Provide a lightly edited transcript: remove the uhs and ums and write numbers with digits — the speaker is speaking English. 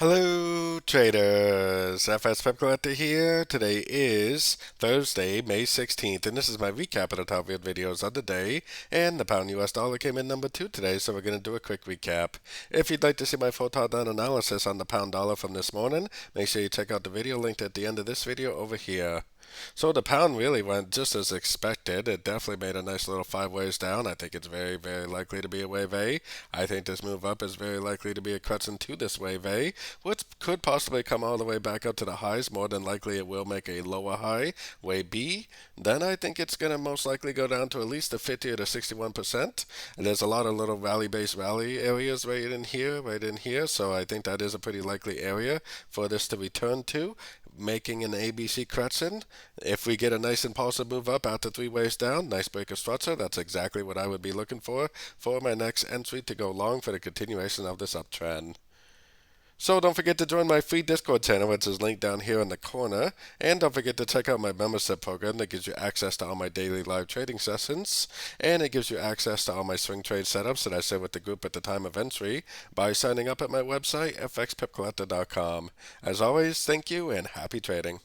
Hello traders, FX Pip Collector here. Today is Thursday, May 16th, and this is my recap of the top videos of the day. And the pound US dollar came in number 2 today, so we're going to do a quick recap. If you'd like to see my full top-down analysis on the pound dollar from this morning, make sure you check out the video linked at the end of this video over here. So the pound really went just as expected. It definitely made a nice little 5 ways down. I think it's very, very likely to be a wave A. I think this move up is very likely to be a correction to this wave A, which could possibly come all the way back up to the highs. More than likely it will make a lower high, wave B. Then I think it's going to most likely go down to at least the 50 or the 61%. And there's a lot of little rally-based rally areas right in here. So I think that is a pretty likely area for this to return to, making an ABC correction. If we get a nice impulsive move up after 3 ways down, nice break of structure, that's exactly what I would be looking for my next entry to go long for the continuation of this uptrend. So don't forget to join my free Discord channel, which is linked down here in the corner. And don't forget to check out my membership program that gives you access to all my daily live trading sessions. And it gives you access to all my swing trade setups that I share with the group at the time of entry by signing up at my website, fxpipcollector.com. As always, thank you and happy trading.